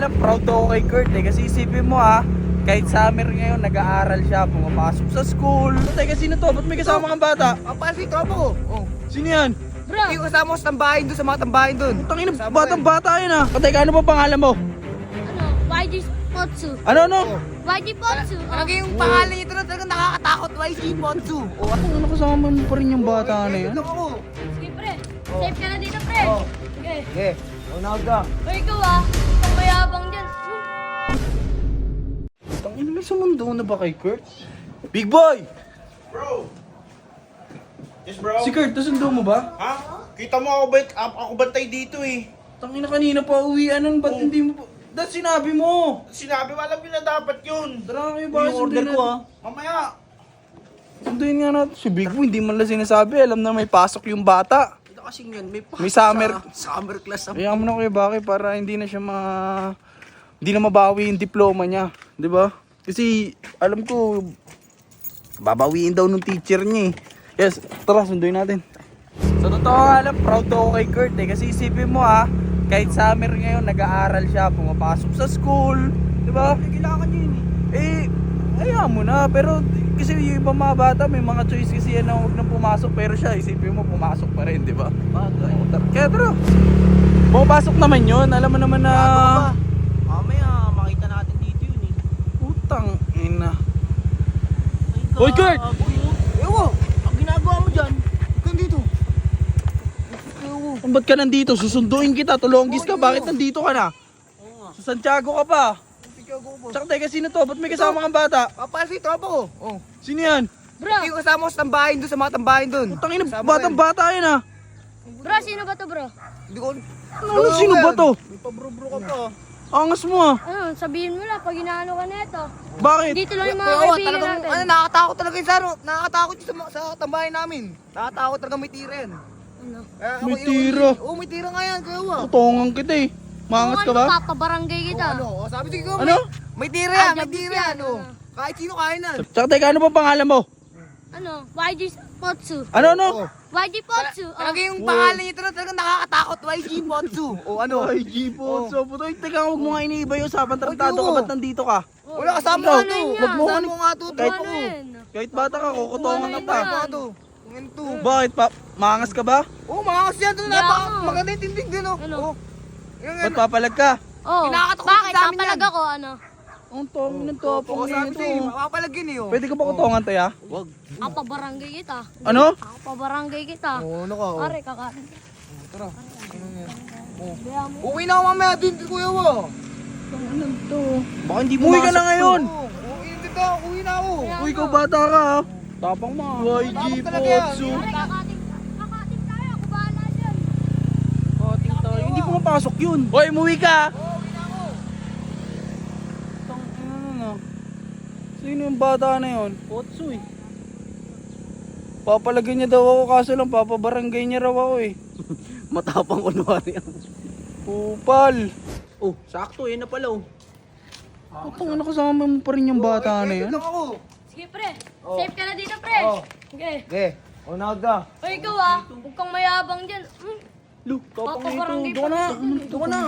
alam, proud ako kay Kurt eh. Kasi isipin mo kahit summer ngayon, nag-aaral siya, pumapasok sa school. Teka, sino to? Ba't may kasama kang bata? Papalsi, tropa ko. Oh. Sino yan? Bro, Yung kasama ko sa tambahin doon, sa mga tambahin doon. Tangina, batang-bata yun Teka, ano ba pangalan mo? ano, YG Potsu. Ano? YG Potsu. Ano yung pangalan nito na talagang nakakatakot, YG Potsu. Oh, Ano kasama mo pa rin yung bata na yan? Lang ako. Sige, pre. Safe ka na dito, pre. Oh. Sige. Okay, unawag ka. O ikaw kung mayabang dyan. Tangina, may sumundo na ba kay Kurt? Big boy! Bro! Yes, bro? Si Kurt, nasundo mo ba? Ha? Kita mo ako bantay dito eh. Tangina, kanina pa uwian nun, ba't hindi mo pa... Dahil sinabi mo! Sinabi, alam nyo na dapat yun. Tara kayo ba? Yung order ko Mamaya. Sunduin nga natin. Si Big Boy, hindi man lang sinasabi. Alam na may pasok yung bata. Ito kasi yun, may May summer. Summer class. Kaya mo na kayo bakit para hindi na siya hindi na mabawi yung diploma niya. Di ba? Kasi alam ko, babawiin daw nung teacher niya eh. Yes, tara, sunduin natin. Sa totoo nga lang, proud ako kay Kurt eh. Kasi isipin mo kahit summer ngayon, nag-aaral siya, pumapasok sa school. Di ba? Kailangan nyo yun Eh, ayaw mo na. Pero kasi yung ibang mga bata, may mga choice kasi yan na huwag nang pumasok. Pero siya, isipin mo, pumasok pa rin, di ba? Bagay. Kaya tara. Pumapasok naman yun. Alam mo naman na... Mamaya, makita natin dito yun eh. Putang ina. Hoy, Kurt! Ewo, ang ginagawa mo dyan, kung dito. Kung ba't ka nandito? Susunduin kita. Tulonggis ka. Bakit nandito ka na? Sa Santiago ka pa. Tsaka teka, sino to? Ba't may kasama kang bata? Papalsi, tropa ko. Oh. Sino yan? Bro, Yung kasama ko sa tambahin doon, sa mga tambahin doon. Putang ina, Kasama batang-bata yun bro, sino ba to, bro? Hindi ko... Ano, sino ba to? May pabro-bro ka pa. Angas mo Ano, sabihin mo lang pag inaano ka neto. Bakit? Dito lang yung mga Oo, kaibigan talagang, natin. ano, nakakatakot talaga yung saro. Nakakatakot yung sa tambahin namin. Nakakatakot talaga may tira yan. Ano? Kaya May tira. Oo, may tira nga yan, kaya wa. Tutongan kita eh. Mangas ka ba? Papabarangay kita. Ano, sabi ko, Ano? may tira yan, may Adjabis tira yan, yan. Oh. ano? Kahit sino kaya nan. Tsaka teka, ano ba pangalan mo? Ano, YG Potsu. Ano? YG Potsu. Talaga yung pangalan nito na talagang nakakatakot, YG Potsu. O ano? Ay, G-Pod. So, puto, teka, huwag mo nga iniiba yung usapan. Tarantado ka, oo. ba't nandito ka? Wala kasama Ikaw, ko to. wag mo Kasama mo nga to. Kahit- tropa ko. Kahit bata ka, kukutongan ka pa. Ano to? Ngayon to. Bakit pa? Mangas ka ba? Oo, mga kasi yan to. Yeah. Maganda yung tindig din, oh. Ano? Oh. Yung Ba't papalag ka? Oh, Kinakatakot bakit? sa amin Papalag yan. ako, ano? Ang tong ng Oo, topong sabi nito. sa'yo, mapapalagin eh, oh. Pwede ka ba kutongan tayo? Wag. Papabarangay kita. Ano? Papabarangay kita. Oo, ano ka, oh. Pare, kakain. Tara. Kaya mo. Uwi na ako mamaya din, kuya mo. Ano to? Baka hindi Uwi ka na Oo, ngayon. uwi dito, uwi na ako. Uy, ikaw bata ka Tapang mo. YG Tapang talaga yan. Potsu. Pare, kakating tayo. Ako bahala dyan. Kating tayo. Hindi pumapasok yun. Hoy, umuwi ka. Ano? Sino yung bata na yun? Potsu eh. Papalagyan niya daw ako kaso lang papabarangay niya raw ako eh. Matapang kunwari yan. Pupal. Oh, sakto, yun na pala, oh. Putang ina, kasama mo pa rin yung bata na yan. Lang ako. Sige, pre. Safe ka na dito, pre. Oh. Sige. Okay, unawag ka. O ikaw huwag kang mayabang dyan. Lu, tapang nito. Papabarangay Doon ka na. pa. Doon ka na.